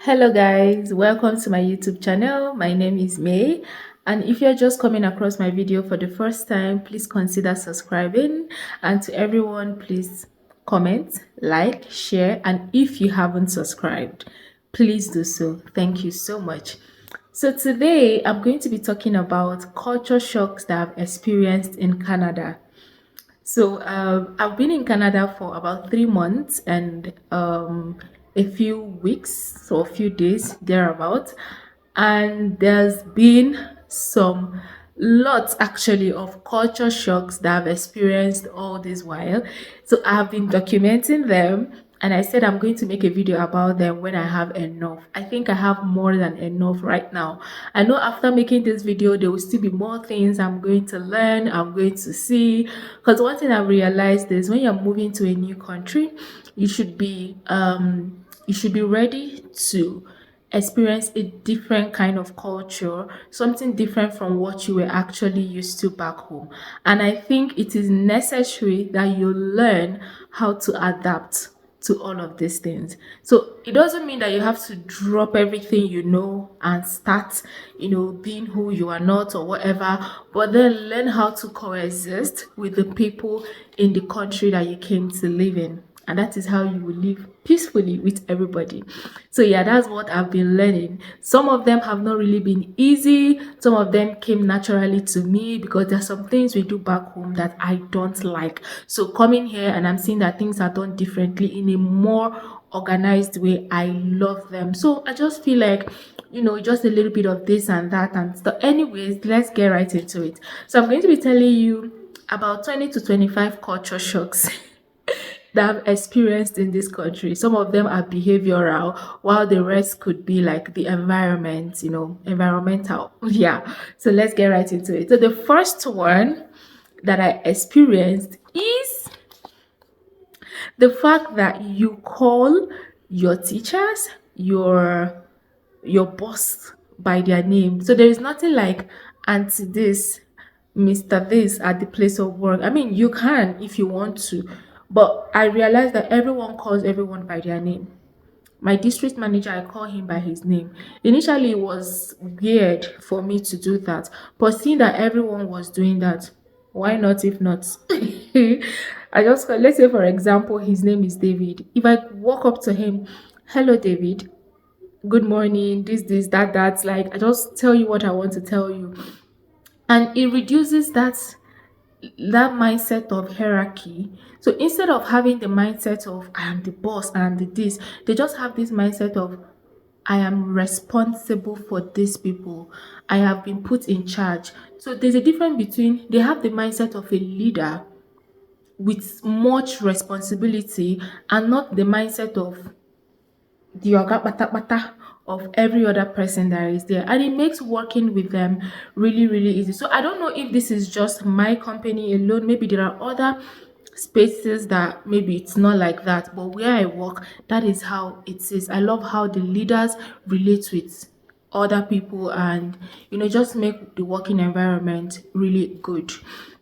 Hello guys, welcome to my YouTube channel. My name is May, and if you're just coming across my video for the first time, please consider subscribing, and to everyone, please comment, like, share, and if you haven't subscribed, please do so. Thank you so much. So today I'm going to be talking about culture shocks that I've experienced in Canada. I've been in Canada for about 3 months and a few weeks or a few days thereabout, and there's been some lots actually of culture shocks that I've experienced all this while. So I've been documenting them, and I said I'm going to make a video about them when I have enough. I think I have more than enough right now. I know after making this video there will still be more things I'm going to learn, I'm going to see, because one thing I've realized is when you're moving to a new country, you should be ready to experience a different kind of culture, something different from what you were actually used to back home. And I think it is necessary that you learn how to adapt to all of these things. So it doesn't mean that you have to drop everything you know and start, being who you are not or whatever, but then learn how to coexist with the people in the country that you came to live in, and that is how you will live peacefully with everybody. So yeah, that's what I've been learning. Some of them have not really been easy, some of them came naturally to me because there are some things we do back home that I don't like. So coming here and I'm seeing that things are done differently in a more organized way, I love them. So I just feel like, just a little bit of this and that and stuff. Anyways, let's get right into it. So I'm going to be telling you about 20 to 25 culture shocks that I've experienced in this country. Some of them are behavioral, while the rest could be like the environment, environmental. Yeah. So let's get right into it. So the first one that I experienced is the fact that you call your teachers, your boss by their name. So there is nothing like Auntie this, Mr. This at the place of work. I mean, you can if you want to, but I realized that everyone calls everyone by their name. My district manager, I call him by his name. Initially, it was weird for me to do that, but seeing that everyone was doing that, why not if not? Let's say, for example, his name is David. If I walk up to him, hello, David, good morning, this, that, like I just tell you what I want to tell you. And it reduces that mindset of hierarchy. So instead of having the mindset of I am the boss, I am the this, they just have this mindset of I am responsible for these people. I have been put in charge. So there's a difference between they have the mindset of a leader with much responsibility and not the mindset of the oga pata of every other person that is there, and it makes working with them really really easy. So I don't know if this is just my company alone, maybe there are other spaces that maybe it's not like that, but where I work, that is how it is. I love how the leaders relate with other people and just make the working environment really good.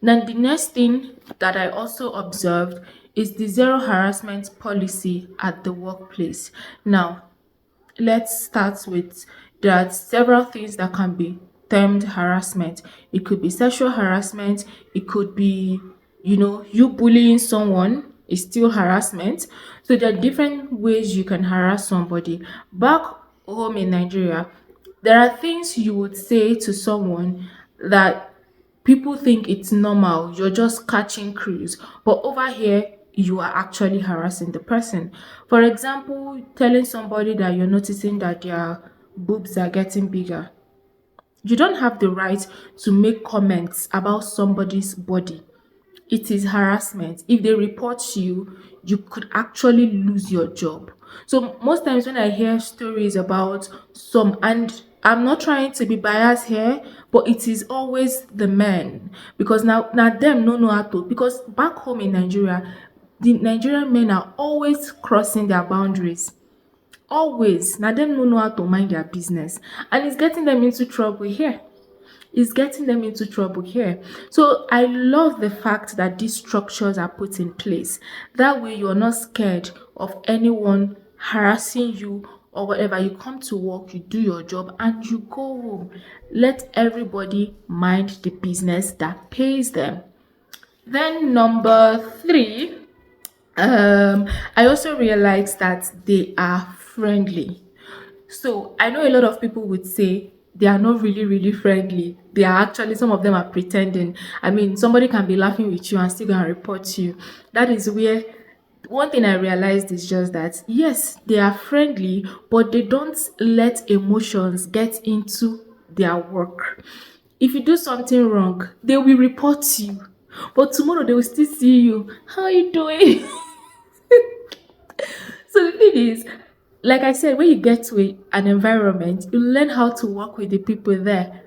Then the next thing that I also observed is the zero harassment policy at the workplace. Now let's start with, there are several things that can be termed harassment. It could be sexual harassment, it could be you bullying someone is still harassment. So there are different ways you can harass somebody. Back home in Nigeria, there are things you would say to someone that people think it's normal, you're just catching cruise, but over here you are actually harassing the person. For example, telling somebody that you're noticing that their boobs are getting bigger. You don't have the right to make comments about somebody's body. It is harassment. If they report you, you could actually lose your job. So most times when I hear stories about some, and I'm not trying to be biased here, but it is always the men, because now them no know how to, because back home in Nigeria, the Nigerian men are always crossing their boundaries. Always. Now them no know how to mind their business, and it's getting them into trouble here. Is getting them into trouble here. So I love the fact that these structures are put in place. That way you're not scared of anyone harassing you or whatever. You come to work, you do your job, and you go home. Let everybody mind the business that pays them. Then number three, I also realized that they are friendly. So I know a lot of people would say they are not really, really friendly. They are actually, some of them are pretending. I mean, somebody can be laughing with you and still gonna report you. That is where one thing I realized is just that yes, they are friendly, but they don't let emotions get into their work. If you do something wrong, they will report you. But tomorrow they will still see you. How are you doing? So the thing is, like I said, when you get to an environment, you learn how to work with the people there.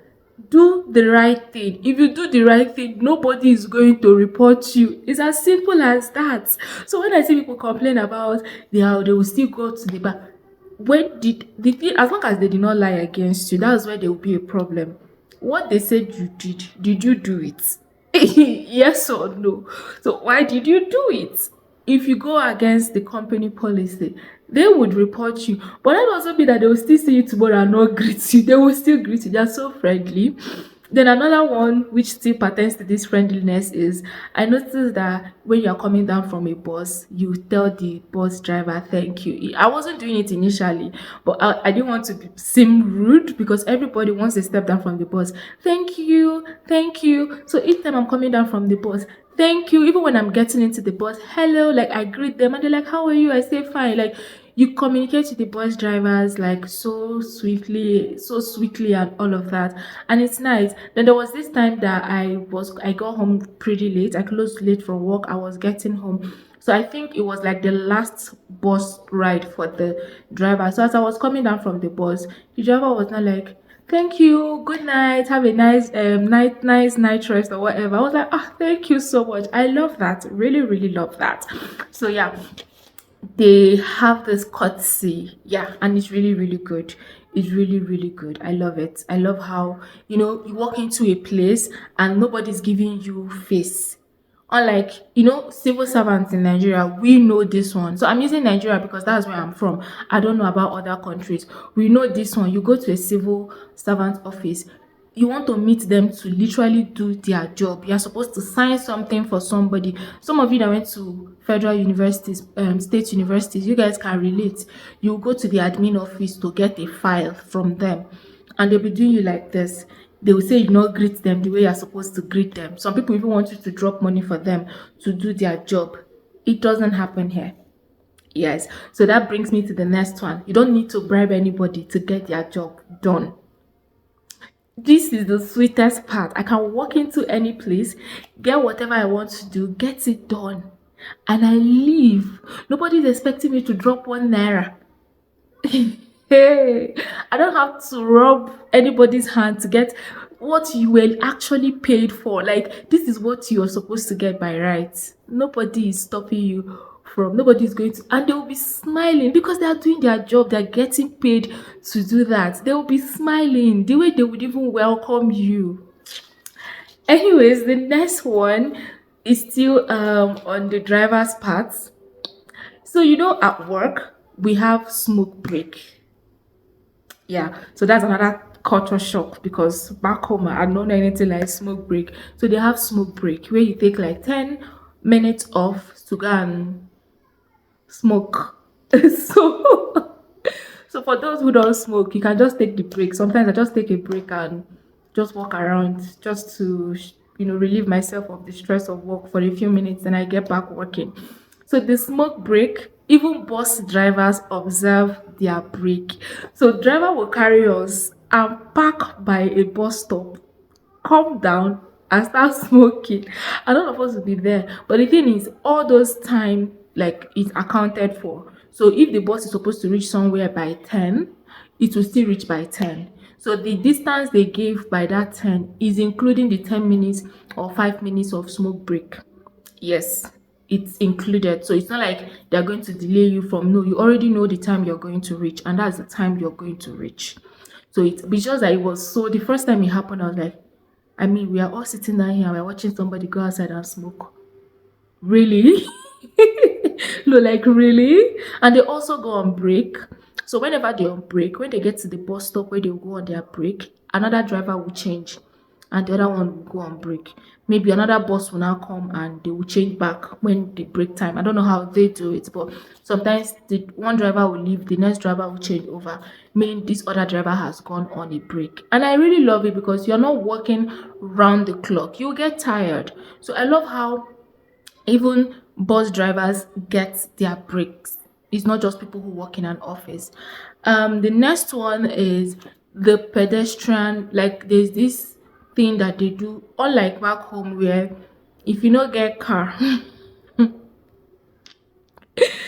Do the right thing. If you do the right thing, nobody is going to report you. It's as simple as that. So when I see people complain about they will still go to the bar. When did the thing, as long as they did not lie against you, that's where there will be a problem. What they said you did you do it? Yes or no? So why did you do it? If you go against the company policy, they would report you. But that doesn't mean that they will still see you tomorrow and not greet you. They will still greet you. They are so friendly. Then another one which still pertains to this friendliness is I noticed that when you're coming down from a bus, you tell the bus driver thank you. I wasn't doing it initially, but I didn't want to seem rude because everybody wants to step down from the bus. Thank you, thank you. So each time I'm coming down from the bus, thank you. Even when I'm getting into the bus, hello, like I greet them and they're like, how are you? I say fine. Like you communicate with the bus drivers like so swiftly, so sweetly, and all of that, and it's nice. Then there was this time that I got home pretty late. I closed late from work. I was getting home, so I think it was like the last bus ride for the driver. So as I was coming down from the bus, the driver was not like, thank you, good night, have a nice night rest or whatever. I was like, ah, thank you so much. I love that, really, really love that. So yeah, they have this courtesy, yeah, and it's really, really good. It's really, really good. I love it. I love how, you walk into a place and nobody's giving you face. Unlike, civil servants in Nigeria, we know this one. So I'm using Nigeria because that's where I'm from. I don't know about other countries. We know this one. You go to a civil servant office, you want to meet them to literally do their job. You're supposed to sign something for somebody. Some of you that went to federal universities, state universities, you guys can relate. You go to the admin office to get a file from them, and they'll be doing you like this. They will say you not greet them the way you're supposed to greet them. Some people even want you to drop money for them to do their job. It doesn't happen here. Yes. So that brings me to the next one. You don't need to bribe anybody to get their job done. This is the sweetest part. I can walk into any place, get whatever I want to do, get it done, and I leave. Nobody's expecting me to drop 1 naira. Hey, I don't have to rub anybody's hand to get what you were actually paid for. Like, this is what you're supposed to get by right. Nobody is stopping you from, nobody is going to, and they will be smiling because they are doing their job, they're getting paid to do that. They will be smiling the way they would even welcome you. Anyways, the next one is still on the driver's part. So at work we have smoke break. Yeah, so that's another culture shock because back home I don't know anything like smoke break. So they have smoke break where you take like 10 minutes off to go and smoke. so so for those who don't smoke, you can just take the break. Sometimes I just take a break and just walk around just to relieve myself of the stress of work for a few minutes, and I get back working. So the smoke break, even bus drivers observe their break. So driver will carry us and park by a bus stop, come down and start smoking, and all of us will be there. But the thing is, all those time, like, it's accounted for. So if the bus is supposed to reach somewhere by 10, it will still reach by 10. So the distance they gave by that 10 is including the 10 minutes or 5 minutes of smoke break. Yes, it's included. So it's not like they're going to delay you from, no, you already know the time you're going to reach, and that's the time you're going to reach. So it's because that it was, so the first time it happened, I was like, I mean, we are all sitting down here and we're watching somebody go outside and smoke. Really? No, like, really? And they also go on break. So whenever they're on break, when they get to the bus stop where they go on their break, another driver will change and the other one will go on break. Maybe another bus will now come and they will change back when the break time. I don't know how they do it, but sometimes the one driver will leave, the next driver will change over, meaning this other driver has gone on a break. And I really love it because you're not working round the clock. You get tired. So I love how even bus drivers get their breaks. It's not just people who work in an office. The next one is the pedestrian. Like there's this thing that they do, unlike back home, where if you not get car, if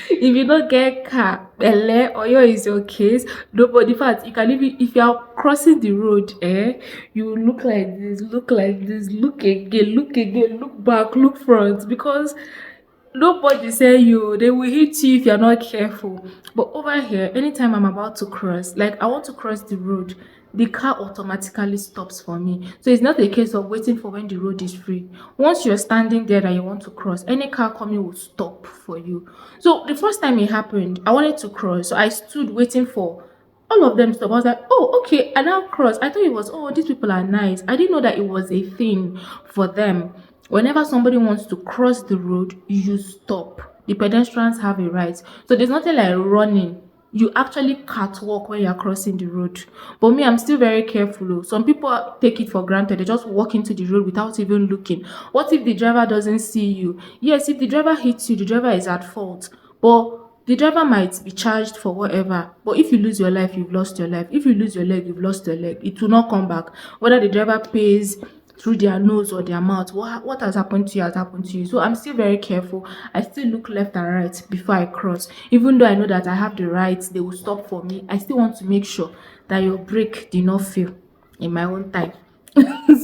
you don't get car, belle, oyo is your case. Nobody, in fact, you can even, if you are crossing the road, you look like this, look like this, look again, look back, look front, because nobody say you, they will hit you if you're not careful. But over here, anytime I'm about to cross, like I want to cross the road, the car automatically stops for me. So it's not a case of waiting for when the road is free. Once you're standing there and you want to cross, any car coming will stop for you. So the first time it happened, I wanted to cross, so I stood waiting for all of them stop. I was like, oh, okay, I now cross. I thought it was, oh, these people are nice. I didn't know that it was a thing for them. Whenever somebody wants to cross the road, you stop. The pedestrians have a right. So there's nothing like running. You actually catwalk when you're crossing the road. But me, I'm still very careful. Oh. Some people take it for granted. They just walk into the road without even looking. What if the driver doesn't see you? Yes, if the driver hits you, the driver is at fault. But the driver might be charged for whatever, but if you lose your life, you've lost your life. If you lose your leg, you've lost your leg. It will not come back. Whether the driver pays through their nose or their mouth, what has happened to you has happened to you. So I'm still very careful. I still look left and right before I cross. Even though I know that I have the rights, they will stop for me. I still want to make sure that your brake did not fail in my own time.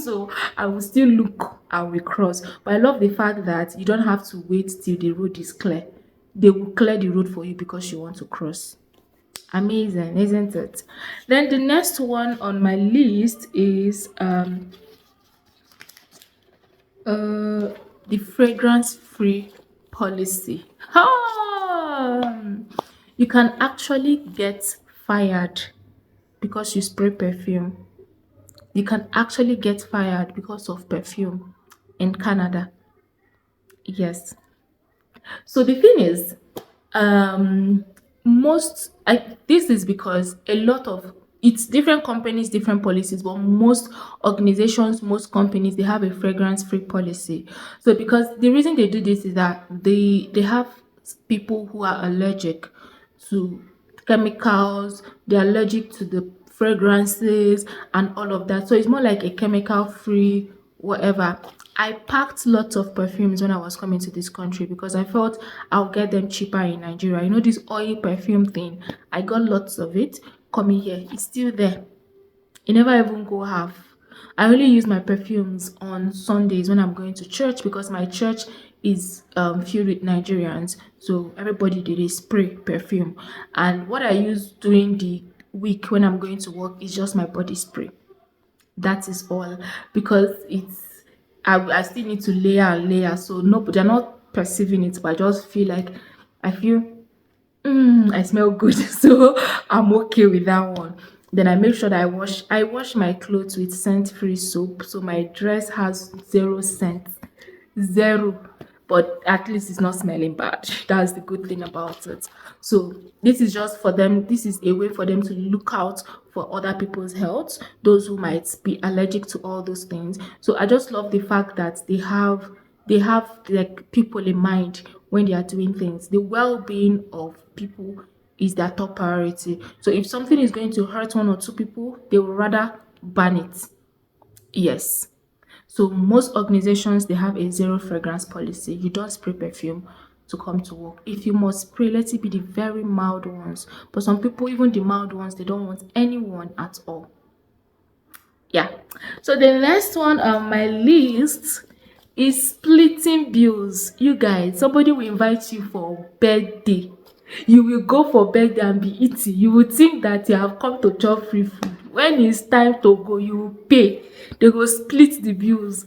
So I will still look and we cross. But I love the fact that you don't have to wait till the road is clear. They will clear the road for you because you want to cross. Amazing, isn't it? Then the next one on my list is the fragrance free policy. You can actually get fired because you spray perfume. You can actually get fired because of perfume in Canada. Yes. So the thing is, this is because a lot of it's different companies, different policies, but most organizations, most companies, they have a fragrance free policy. So because the reason they do this is that they have people who are allergic to chemicals, they're allergic to the fragrances and all of that. So it's more like a chemical free whatever. I packed lots of perfumes when I was coming to this country because I felt I'll get them cheaper in Nigeria. You know, this oil perfume thing, I got lots of it coming here. It's still there. It never even go half. I only use my perfumes on Sundays when I'm going to church because my church is filled with Nigerians. So everybody did a spray perfume. And what I use during the week when I'm going to work is just my body spray. That is all, because I still need to layer and layer, so no, they're not perceiving it, but I just feel like I feel I smell good. So I'm okay with that one. Then I make sure that I wash my clothes with scent free soap, so my dress has zero scent, zero, but at least it's not smelling bad. That's the good thing about it. So this is just for them, this is a way for them to look out for other people's health, those who might be allergic to all those things. So I just love the fact that they have like people in mind when they are doing things. The well-being of people is their top priority. So if something is going to hurt one or two people, they will rather ban it. Yes. So most organizations, they have a zero fragrance policy. You don't spray perfume to come to work. If you must spray, let it be the very mild ones. But some people, even the mild ones, they don't want anyone at all. Yeah. So the next one on my list is splitting bills. You guys, somebody will invite you for birthday. You will go for birthday and be eating. You will think that you have come to chop free food. When it's time to go, you will pay. They go split the bills.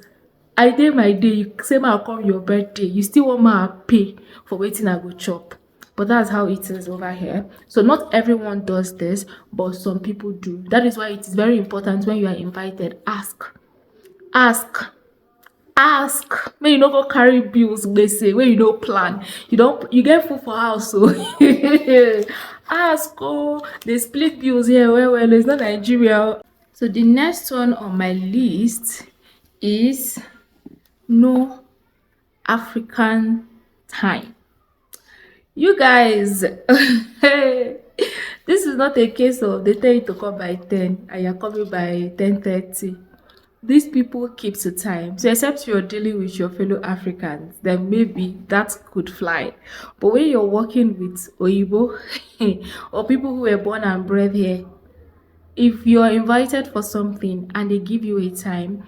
I dey my day, you say ma come your birthday, you still want ma pay for waiting I go chop. But that's how it is over here. So not everyone does this, but some people do. That is why it is very important when you are invited, ask ask. May you no go carry bills say wey you no plan, you get food for house. So ask. Oh, they split bills here well, it's not Nigeria. So the next one on my list is no African time. You guys, this is not a case of they tell you to come by 10 and you're coming by 10:30. These people keep to time. So except you're dealing with your fellow Africans, then maybe that could fly. But when you're working with Oyibo or people who were born and bred here, if you're invited for something and they give you a time,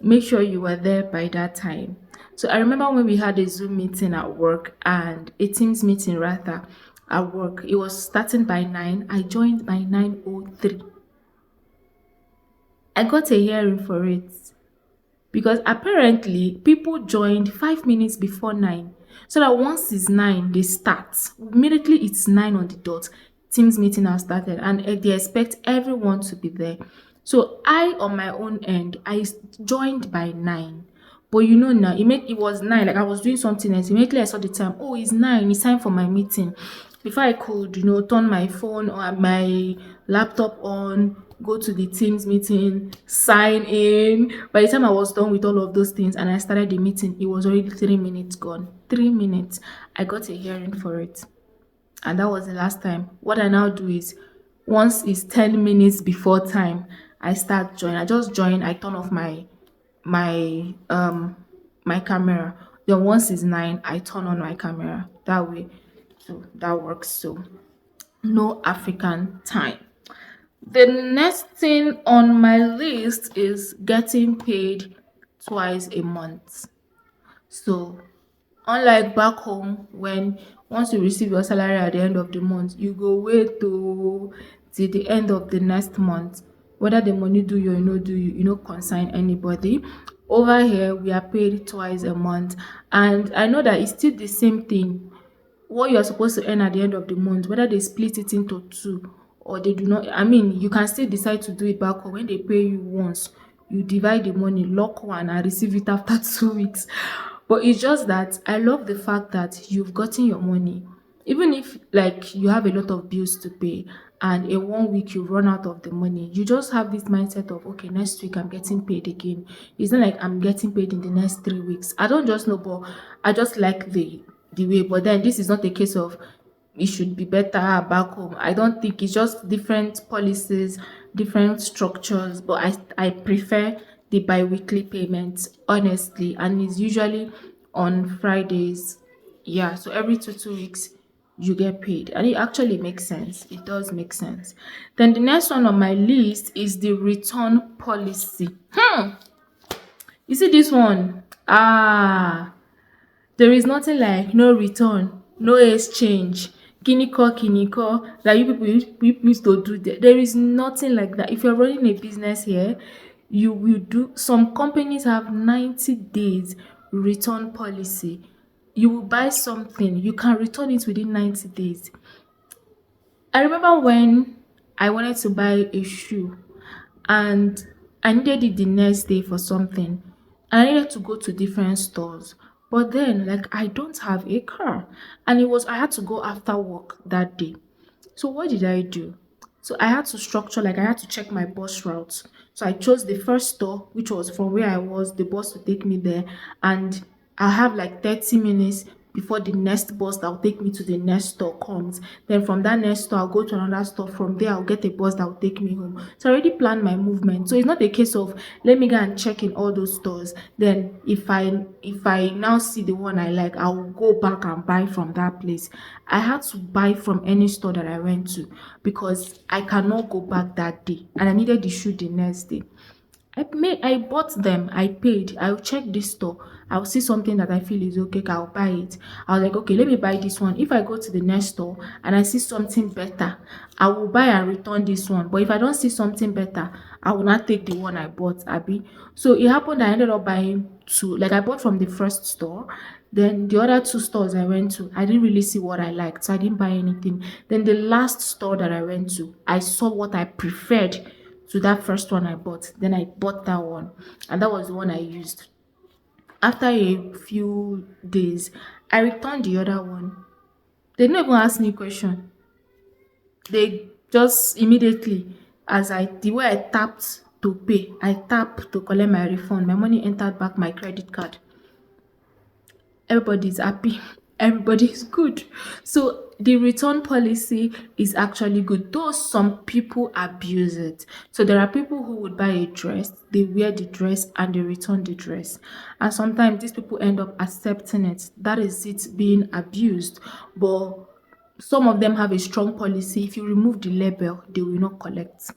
make sure you were there by that time. So I remember when we had a Zoom meeting at work, and a Teams meeting rather at work. It was starting by 9. I joined by 9:03. I got a hearing for it because apparently people joined 5 minutes before 9. So that once it's 9, they start. Immediately it's 9 on the dot. Teams meeting has started, and they expect everyone to be there. So I, on my own end, I joined by 9. But you know now, it was 9. Like I was doing something else. Immediately I saw the time. Oh, it's 9. It's time for my meeting. Before I could, turn my phone or my laptop on, go to the Teams meeting, sign in. By the time I was done with all of those things and I started the meeting, it was already 3 minutes gone. 3 minutes. I got a hearing for it. And that was the last time. What I now do is, once it's 10 minutes before time, I start join. I just join. I turn off my my camera. Then once it's 9, I turn on my camera. That way, so that works. So no African time. The next thing on my list is getting paid twice a month. So unlike back home, when once you receive your salary at the end of the month, you go wait till the end of the next month. Whether the money do you or no do you, consign anybody. Over here, we are paid twice a month, and I know that it's still the same thing. What you're supposed to earn at the end of the month, whether they split it into two or they do not, I mean, you can still decide to do it back home. When they pay you once, you divide the money, lock one, and receive it after 2 weeks. But it's just that I love the fact that you've gotten your money. Even if like you have a lot of bills to pay and in 1 week you run out of the money, you just have this mindset of, okay, next week I'm getting paid again. It's not like I'm getting paid in the next 3 weeks. I don't just know, but I just like the way. But then this is not a case of it should be better back home. I don't think, it's just different policies, different structures. But I prefer the bi-weekly payments, honestly, and it's usually on Fridays. Yeah, so every 2 weeks you get paid, and it actually makes sense. It does make sense. Then the next one on my list is the return policy. You see this one? There is nothing like no return, no exchange, kiniko that you people used to do. There is nothing like that. If you're running a business here, you will do. Some companies have 90 days return policy. You will buy something, you can return it within 90 days. I remember when I wanted to buy a shoe and I needed it the next day for something. And I needed to go to different stores. But then, like, I don't have a car. And I had to go after work that day. So what did I do? So I had to structure, like I had to check my bus routes. So I chose the first store, which was from where I was, the bus would take me there. And I have like 30 minutes before the next bus that will take me to the next store comes. Then from that next store, I'll go to another store. From there, I'll get a bus that will take me home. So I already planned my movement. So it's not a case of let me go and check in all those stores. Then if I now see the one I like, I will go back and buy from that place. I had to buy from any store that I went to because I cannot go back that day. And I needed the shoe the next day. I bought them, I paid, I'll check this store, I'll see something that I feel is okay, I'll buy it. I was like, okay, let me buy this one. If I go to the next store and I see something better, I will buy and return this one. But if I don't see something better, I will not take the one I bought, Abby. So it happened I ended up buying two. Like I bought from the first store, Then the other two stores I went to, I didn't really see what I liked, so I didn't buy anything. Then the last store that I went to, I saw what I preferred to that first one I bought. Then I bought that one, and that was the one I used. After a few days, I returned the other one. They didn't even ask me question. They just immediately, as I the way I tapped to pay, I tapped to collect my refund. My money entered back my credit card. Everybody's happy. Everybody's good. So the return policy is actually good, though some people abuse it. So there are people who would buy a dress, they wear the dress and they return the dress, and sometimes these people end up accepting it. That is it being abused. But some of them have a strong policy. If you remove the label, they will not collect.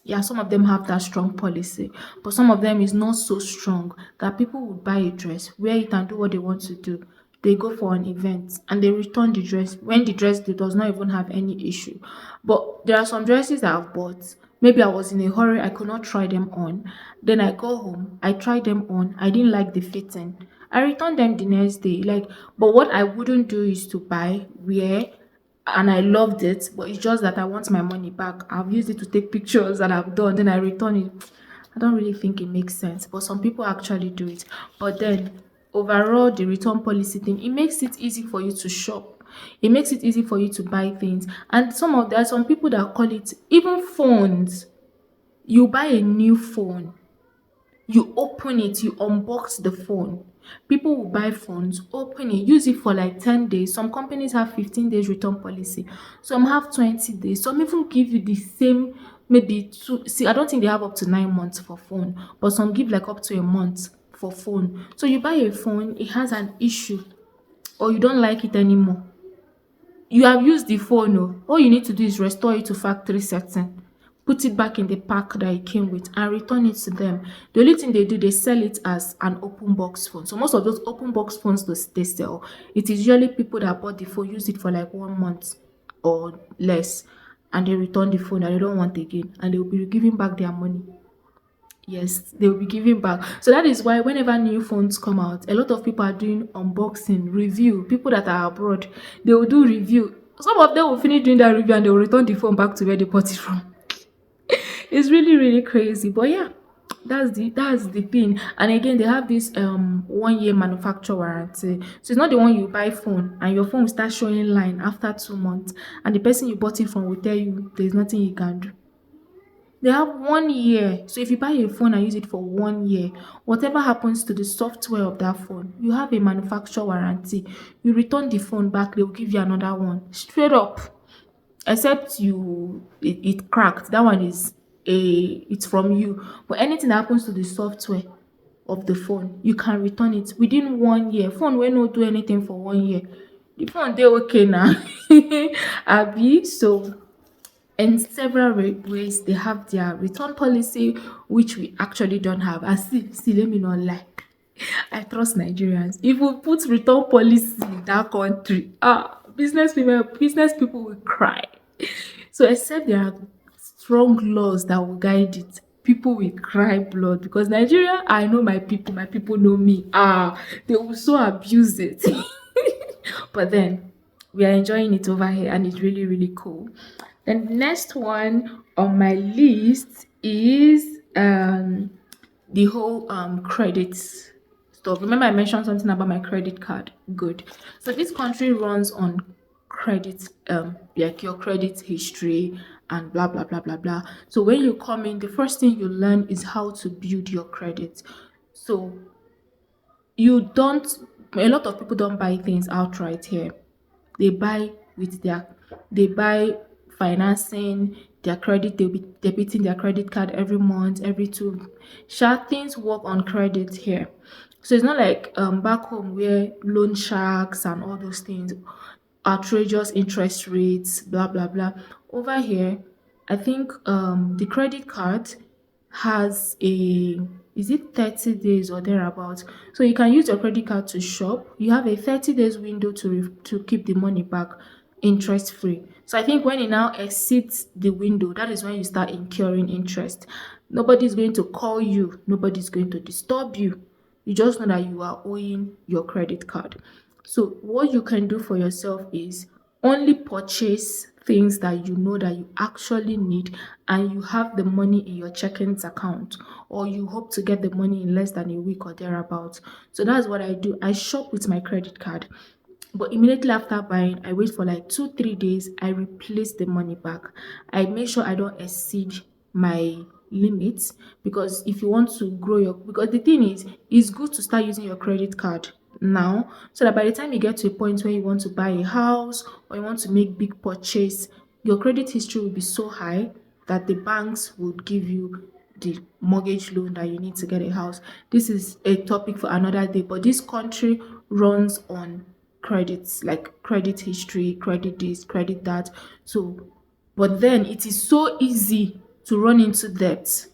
Yeah, some of them have that strong policy, but some of them is not so strong that people would buy a dress, wear it and do what they want to do. They go for an event and they return the dress when the dress does not even have any issue. But there are some dresses that I've bought. Maybe I was in a hurry, I could not try them on. Then I go home, I try them on, I didn't like the fitting. I return them the next day. Like, but what I wouldn't do is to buy, wear, and I loved it, but it's just that I want my money back. I've used it to take pictures and I've done, then I return it. I don't really think it makes sense, but some people actually do it. But then overall, the return policy thing, it makes it easy for you to shop. It makes it easy for you to buy things. And there are some people that call it even phones. You buy a new phone, you open it, you unbox the phone. People will buy phones, open it, use it for like 10 days. Some companies have 15 days return policy, some have 20 days, some even give you the same, maybe two. See, I don't think they have up to 9 months for phone, but some give like up to a month for phone. So you buy a phone, it has an issue, or you don't like it anymore. You have used the phone, oh, all you need to do is restore it to factory setting, put it back in the pack that it came with, and return it to them. The only thing they do, they sell it as an open box phone. So most of those open box phones they sell, it is usually people that bought the phone, use it for like 1 month or less, and they return the phone and they don't want again, and they will be giving back their money. Yes, they will be giving back. So that is why whenever new phones come out, a lot of people are doing unboxing, review. People that are abroad, they will do review. Some of them will finish doing that review and they will return the phone back to where they bought it from. It's really, really crazy. But yeah, that's the thing. And again, they have this 1 year manufacturer warranty. So it's not the one you buy phone and your phone will start showing line after 2 months, and the person you bought it from will tell you there's nothing you can do. They have 1 year. So if you buy a phone and use it for 1 year, whatever happens to the software of that phone, you have a manufacturer warranty. You return the phone back, they will give you another one. Straight up. Except it cracked. That one is it's from you. But anything that happens to the software of the phone, you can return it within 1 year. Phone will not do anything for 1 year. The phone they okay now. Abi, so in several ways they have their return policy, which we actually don't have. And see, let me not lie, I trust Nigerians. If we put return policy in that country, business people will cry. So except there are strong laws that will guide it, people will cry blood, because Nigeria, I know my people know me. They will so abuse it. But then we are enjoying it over here and it's really, really cool. Then the next one on my list is the whole credit stuff. Remember I mentioned something about my credit card. Good. So this country runs on credit, like your credit history and blah blah blah blah blah. So when you come in, the first thing you learn is how to build your credit. So you don't a lot of people don't buy things outright here. They buy with their they buy financing their credit. They'll be debiting their credit card every month, every two. Sharp things work on credit here. So it's not like back home where loan sharks and all those things, outrageous interest rates, blah blah blah. Over here, I think the credit card has a, is it 30 days or thereabouts, so you can use your credit card to shop. You have a 30 days window to keep the money back interest free. So I think when it now exceeds the window, that is when you start incurring interest. Nobody's going to call you, nobody's going to disturb you. You just know that you are owing your credit card. So what you can do for yourself is only purchase things that you know that you actually need and you have the money in your checkings account, or you hope to get the money in less than a week or thereabouts. So that's what I do. I shop with my credit card. But immediately after buying, I wait for like 2 3 days. I replace the money back. I make sure I don't exceed my limits, because if you want to grow your, because the thing is, it's good to start using your credit card now, so that by the time you get to a point where you want to buy a house or you want to make big purchase, your credit history will be so high that the banks would give you the mortgage loan that you need to get a house. This is a topic for another day, but this country runs on credits, like credit history, credit this, credit that. So, but then it is so easy to run into debt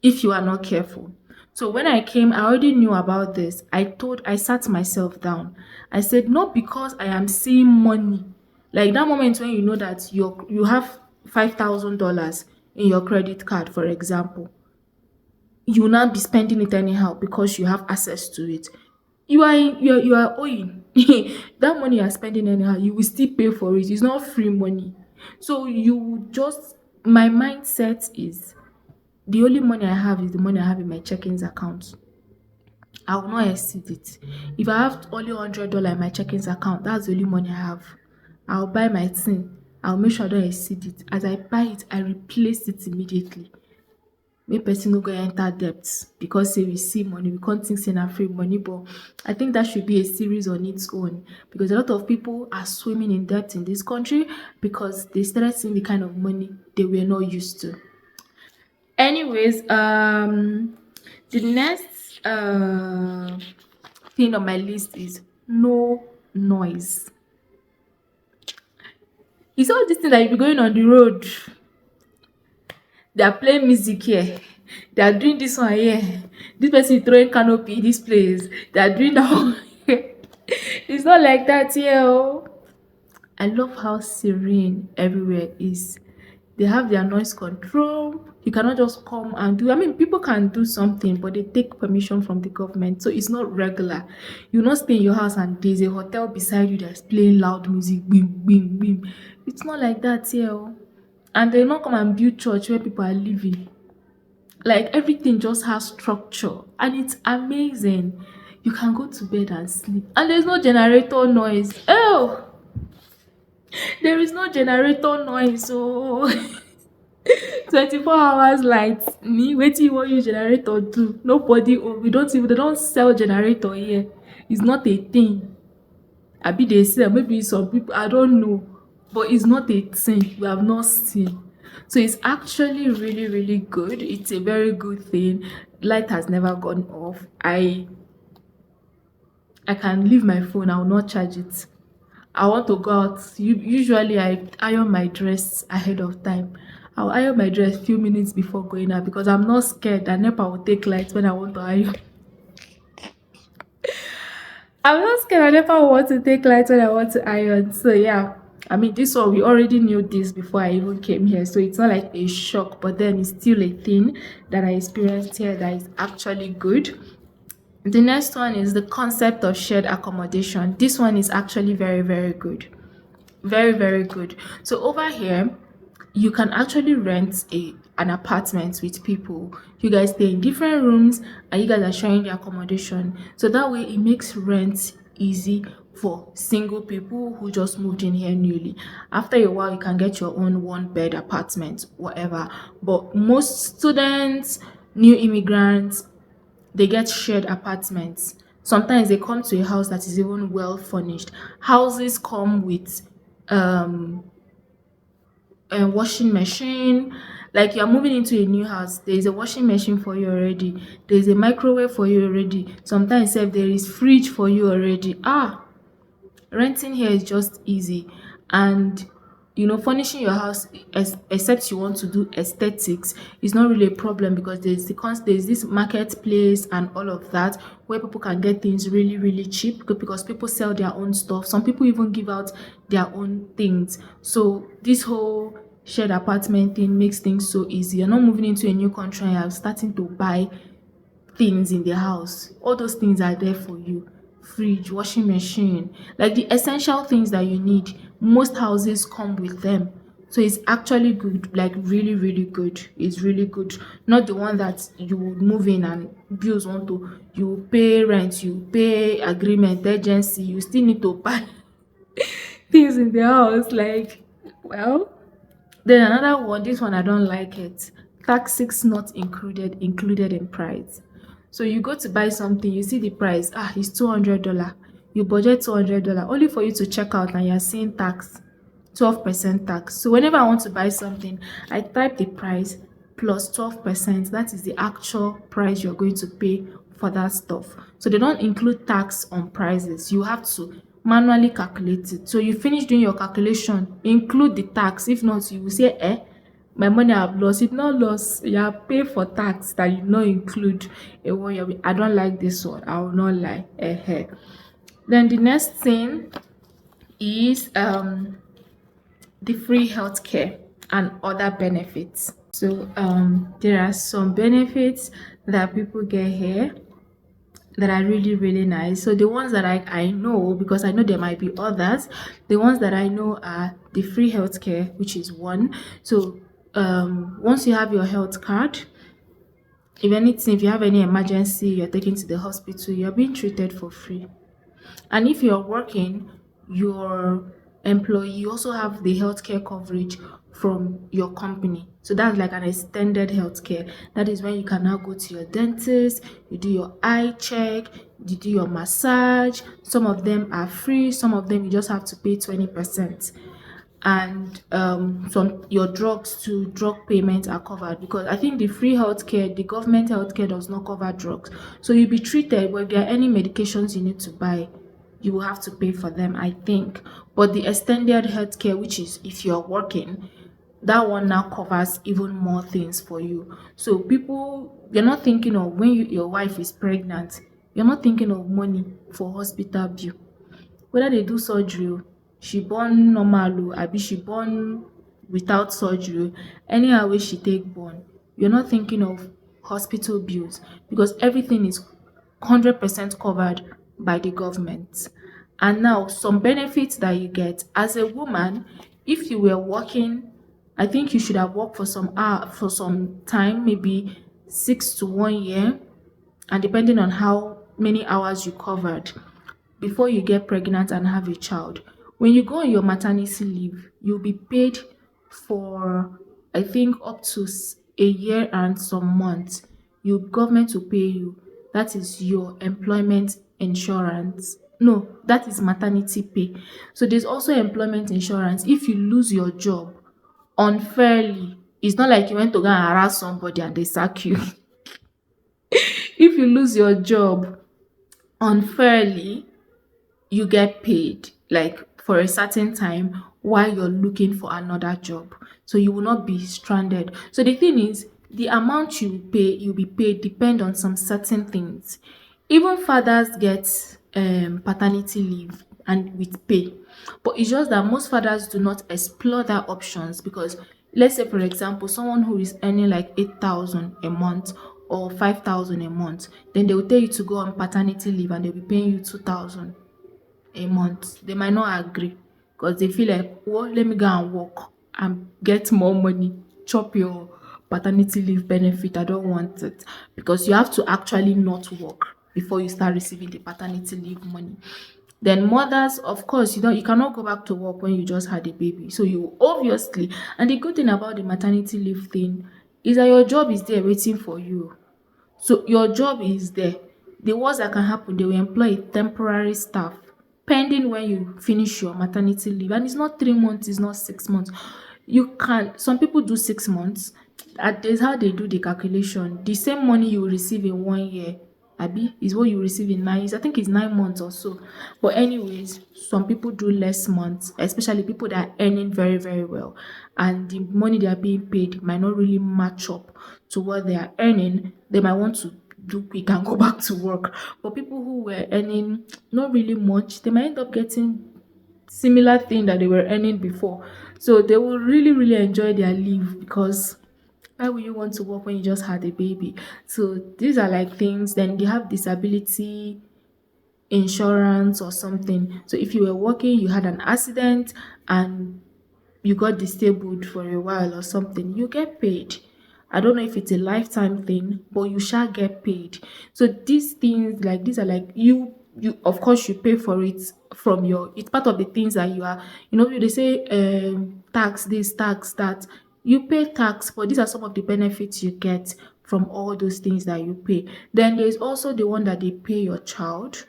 if you are not careful. So when I came, I already knew about this. I sat myself down. I said, not because I am seeing money. Like that moment when you know that you have $5,000 in your credit card, for example, you will not be spending it anyhow because you have access to it. You are owing that money you are spending anyhow. You will still pay for it. It's not free money. So you just, my mindset is, the only money I have is the money I have in my checkings account. I will not exceed it. If I have only $100 in my checkings account, that's the only money I have. I'll buy my thing. I'll make sure I don't exceed it. As I buy it, I replace it immediately. Make person no go enter debt because say we see money, we can't think say na free money. But I think that should be a series on its own, because a lot of people are swimming in debt in this country because they started seeing the kind of money they were not used to. Anyways, the next thing on my list is no noise. It's all this thing that you be going on the road, they are playing music here, they are doing this one here, this person is throwing canopy this place, they are doing that one here. It's not like that here. Oh, I love how serene everywhere is. They have their noise control. You cannot just come and do, I mean, people can do something, but they take permission from the government, so it's not regular. You not stay in your house and there's a hotel beside you that's playing loud music, bim bim bim. It's not like that here. Oh. And they not come and build church where people are living. Like everything just has structure and it's amazing. You can go to bed and sleep and there's no generator noise. Oh, there is no generator noise. So 24 hours light, me wetin you wan use generator do? Nobody own, we don't even, they don't sell generator here. It's not a thing. Abi they sell, maybe some people, I don't know, but it's not a thing. We have not seen. So it's actually really really good. It's a very good thing. Light has never gone off. I can leave my phone, I will not charge it. I want to go out. Usually I iron my dress ahead of time. I'll iron my dress few minutes before going out because I'm not scared that NEPA will take light when I want to iron. I'm not scared that NEPA will want to take light when I want to iron. So yeah, I mean, this one, we already knew this before I even came here. So it's not like a shock, but then it's still a thing that I experienced here that is actually good. The next one is the concept of shared accommodation. This one is actually very, very good. Very, very good. So over here, you can actually rent an apartment with people. You guys stay in different rooms and you guys are sharing the accommodation. So that way it makes rent easy for single people who just moved in here newly. After a while, you can get your own one bed apartment, whatever. But most students, new immigrants, they get shared apartments. Sometimes they come to a house that is even well furnished. Houses come with a washing machine. Like you're moving into a new house, there's a washing machine for you already, there's a microwave for you already, sometimes if there is fridge for you already. Renting here is just easy. And furnishing your house, except you want to do aesthetics, is not really a problem because there's this marketplace and all of that where people can get things really really cheap because people sell their own stuff. Some people even give out their own things. So this whole shared apartment thing makes things so easy. You're not moving into a new country and you're starting to buy things in the house, all those things are there for you. Fridge, washing machine, like the essential things that you need. Most houses come with them. So it's actually good, like really, really good. It's really good. Not the one that you would move in and bills want to, you pay rent, you pay agreement, agency, you still need to buy things in the house. Like, well, then another one, this one I don't like it. Taxes not included in price. So you go to buy something, you see the price, it's $200. You budget $200 only for you to check out and you're seeing tax, 12% tax. So whenever I want to buy something, I type the price plus 12%. That is the actual price you're going to pay for that stuff. So they don't include tax on prices. You have to manually calculate it. So you finish doing your calculation, include the tax. If not, you will say, my money I've lost. It not lost. You have pay for tax that you not include a 1 year. I don't like this one. I will not lie. Then the next thing is the free healthcare and other benefits. So there are some benefits that people get here that are really, really nice. So the ones that I know, because I know there might be others, the ones that I know are the free healthcare, which is one. So once you have your health card, if you have any emergency, you're taken to the hospital, you're being treated for free. And if you're working, your employee, you also have the healthcare coverage from your company. So that's like an extended healthcare. That is when you can now go to your dentist, you do your eye check, you do your massage. Some of them are free, some of them you just have to pay 20%. And some your drug payments are covered, because I think the free healthcare, the government healthcare does not cover drugs. So you'll be treated, but if there are any medications you need to buy, you will have to pay for them, I think. But the extended healthcare, which is if you're working, that one now covers even more things for you. So people, you're not thinking of when your wife is pregnant, you're not thinking of money for hospital bill. Whether they do surgery o, she born normal o abi she born without surgery o, anyhow wey she take born, you're not thinking of hospital bills, because everything is 100% covered by the government. And now some benefits that you get as a woman, if you were working, I think you should have worked for for some time, maybe 6 to 1 year, and depending on how many hours you covered before you get pregnant and have a child. When you go on your maternity leave, you'll be paid for, I think, up to a year and some months. You government will pay you. That is your employment insurance. No, that is maternity pay. So there's also employment insurance. If you lose your job unfairly, it's not like you went to go and harass somebody and they sack you. If you lose your job unfairly, you get paid like for a certain time while you're looking for another job. So you will not be stranded. So the thing is, the amount you'll be paid depend on some certain things. Even fathers get paternity leave and with pay. But it's just that most fathers do not explore that options, because let's say for example someone who is earning like 8,000 a month or 5,000 a month, then they will tell you to go on paternity leave and they'll be paying you 2,000 a month. They might not agree because they feel like, well, let me go and work and get more money, chop your paternity leave benefit. I don't want it, because you have to actually not work before you start receiving the paternity leave money. Then mothers, of course, you cannot go back to work when you just had a baby. So you obviously, and the good thing about the maternity leave thing is that your job is there waiting for you. So your job is there. The worst that can happen, they will employ a temporary staff pending when you finish your maternity leave. And it's not 3 months, it's not 6 months. You can, some people do 6 months. That is how they do the calculation. The same money you will receive in 1 year, Abi, is what you receive in 9 years. I think it's 9 months or so. But anyways, some people do less months, especially people that are earning very, very well. And the money they are being paid might not really match up to what they are earning. They might want to do quick and go back to work. But people who were earning not really much, they might end up getting similar thing that they were earning before. So they will really, really enjoy their leave, because Why would you want to work when you just had a baby? So these are like things. Then they have disability insurance or something. So if you were working, you had an accident and you got disabled for a while or something, you get paid. I don't know if it's a lifetime thing, but you shall get paid. So these things like these are like you of course you pay for it from your it's part of the things that you are they say tax this, tax that. You pay tax, but these are some of the benefits you get from all those things that you pay. Then there's also the one that they pay your child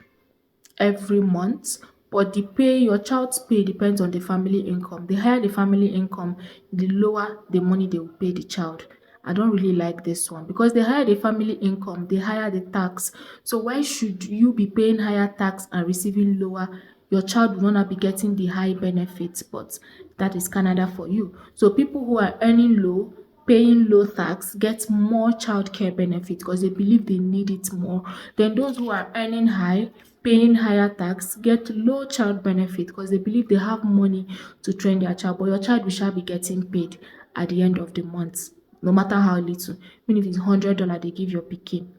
every month, but the pay your child's pay depends on the family income. The higher the family income, the lower the money they will pay the child. I don't really like this one because the higher the family income, the higher the tax. So why should you be paying higher tax and receiving lower? Your child will not be getting the high benefits, but that is Canada for you. So people who are earning low, paying low tax get more childcare benefit because they believe they need it more. Then those who are earning high, paying higher tax get low child benefit because they believe they have money to train their child, but your child will shall be getting paid at the end of the month, no matter how little. Even if it's $100 they give your pikin,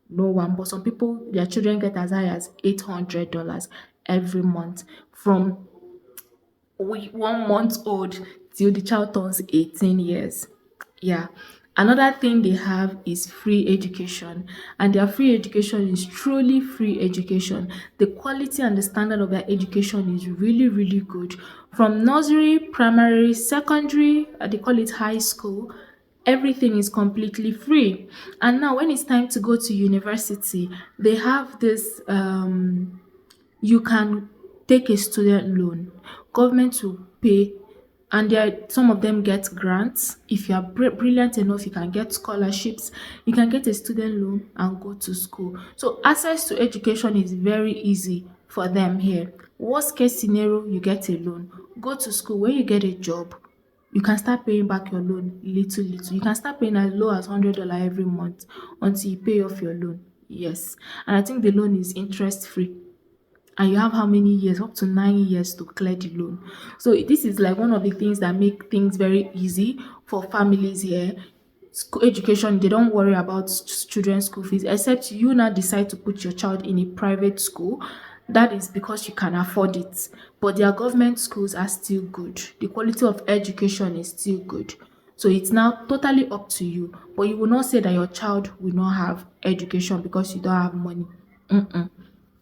no one. But some people, their children get as high as $800 every month from 1 month old till the child turns 18 years. Yeah. Another thing they have is free education, and their free education is truly free education. The quality and the standard of their education is really, really good. From nursery, primary, secondary, they call it high school, everything is completely free. And now, when it's time to go to university, they have this you can take a student loan. Government will pay, and some of them get grants. If you are brilliant enough, you can get scholarships. You can get a student loan and go to school. So access to education is very easy for them here. Worst case scenario, you get a loan. Go to school. When you get a job, you can start paying back your loan little little. You can start paying as low as $100 every month until you pay off your loan. Yes, and I think the loan is interest free, and you have how many years? Up to 9 years to clear the loan. So this is like one of the things that make things very easy for families here. School education, they don't worry about children's school fees, except you now decide to put your child in a private school. That is because you can afford it, but their government schools are still good. The quality of education is still good. So it's now totally up to you, but you will not say that your child will not have education because you don't have money. Mm-mm.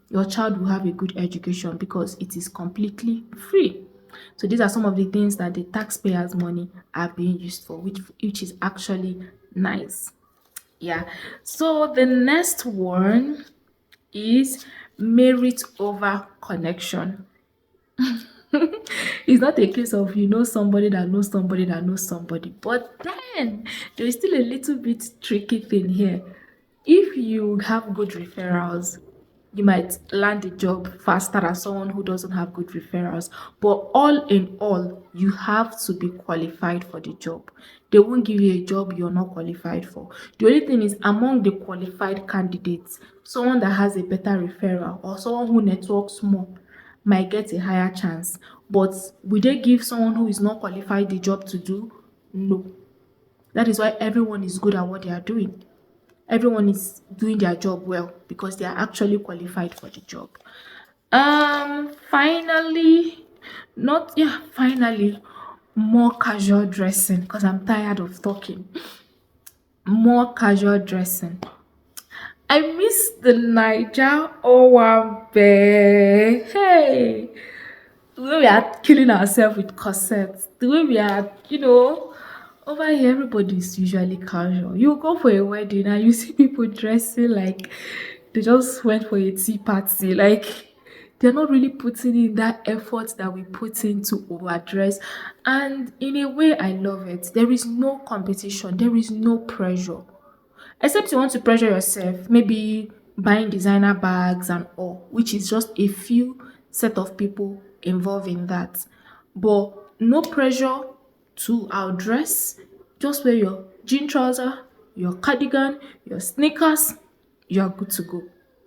Your child will have a good education because it is completely free. So these are some of the things that the taxpayers' money are being used for, which is actually nice. Yeah. So the next one is merit over connection. It's not a case of you know somebody that knows somebody that knows somebody, but then there is still a little bit tricky thing here. If you have good referrals, you might land a job faster than someone who doesn't have good referrals. But all in all, you have to be qualified for the job. They won't give you a job you're not qualified for. The only thing is, among the qualified candidates, someone that has a better referral or someone who networks more might get a higher chance. But will they give someone who is not qualified the job to do? No. That is why everyone is good at what they are doing. Everyone is doing their job well because they are actually qualified for the job. Finally, not yeah, finally, more casual dressing because I'm tired of talking. More casual dressing. I miss the Niger Owambe. Hey, the way we are killing ourselves with corsets, the way we are, over here everybody is usually casual. You go for a wedding and you see people dressing like they just went for a tea party. Like they're not really putting in that effort that we put in to overdress. And in a way, I love it. There is no competition, there is no pressure. Except you want to pressure yourself, maybe buying designer bags and all, which is just a few set of people involved in that. But no pressure to outdress. Just wear your jean trouser, your cardigan, your sneakers, you are good to go.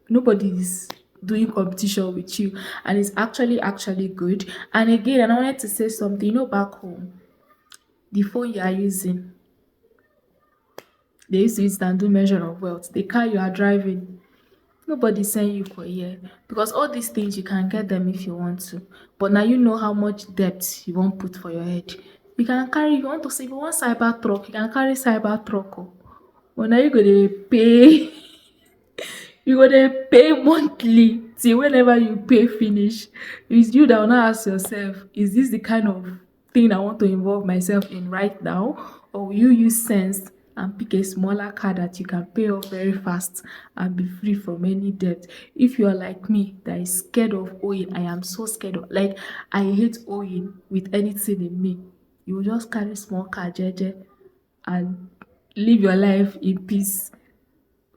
Nobody is doing competition with you, and it's actually good. And again, and I wanted to say something, back home, the phone you are using, They used to use it and do measure of wealth. The car you are driving, nobody send you for here, because all these things you can get them if you want to. But now you know how much debt you won't put for your head. You can carry, if you want to say, if you want cyber truck, you can carry cyber truck. Oh. But now you go to pay, you go to pay monthly till whenever you pay finish. It's you that will now ask yourself, is this the kind of thing I want to involve myself in right now? Or will you use sense and pick a smaller car that you can pay off very fast and be free from any debt? If you are like me that is scared of owing, I am so scared of, like, I hate owing with anything in me. You will just carry small car jeje and live your life in peace.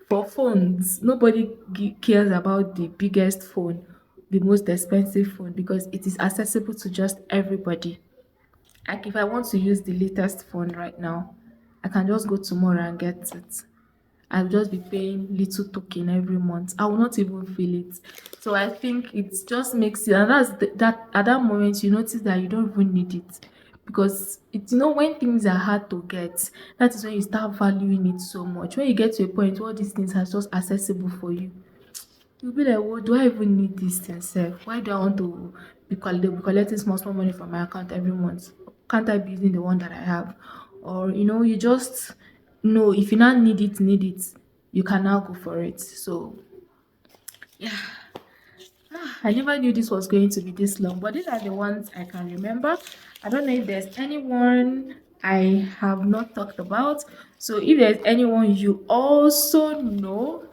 For phones, nobody cares about the biggest phone, the most expensive phone, because it is accessible to just everybody. Like if I want to use the latest phone right now, I can just go tomorrow and get it. I'll just be paying little token every month. I will not even feel it. So I think it just makes you, and that at that moment you notice that you don't even need it, because it's, when things are hard to get, that is when you start valuing it so much. When you get to a point where these things are just accessible for you, you'll be like, "What do I even need this thing, sef? Why do I want to be collecting small small money from my account every month? Can't I be using the one that I have?" Or you just know if you now need it, you can now go for it. So yeah, I never knew this was going to be this long, but these are the ones I can remember. I don't know if there's anyone I have not talked about. So if there's anyone you also know,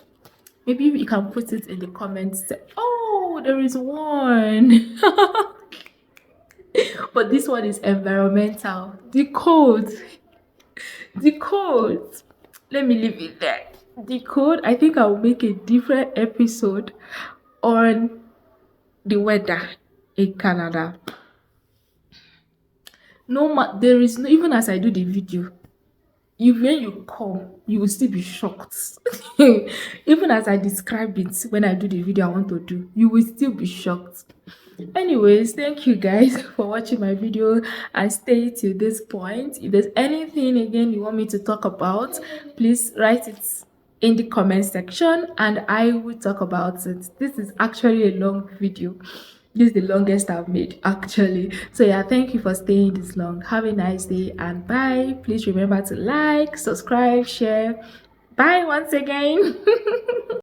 maybe you can put it in the comments. Oh, there is one. But this one is environmental. The code. The code. Let me leave it there. The code. I think I'll make a different episode on the weather in Canada. There is no, even as I do the video, when you come, you will still be shocked. Even as I describe it when I do the video I want to do, you will still be shocked. Anyways, thank you guys for watching my video and stay till this point. If there's anything again you want me to talk about, please write it in the comment section and I will talk about it. This is actually a long video. This is the longest I've made actually. So yeah, thank you for staying this long. Have a nice day and bye. Please remember to like, subscribe, share. Bye once again.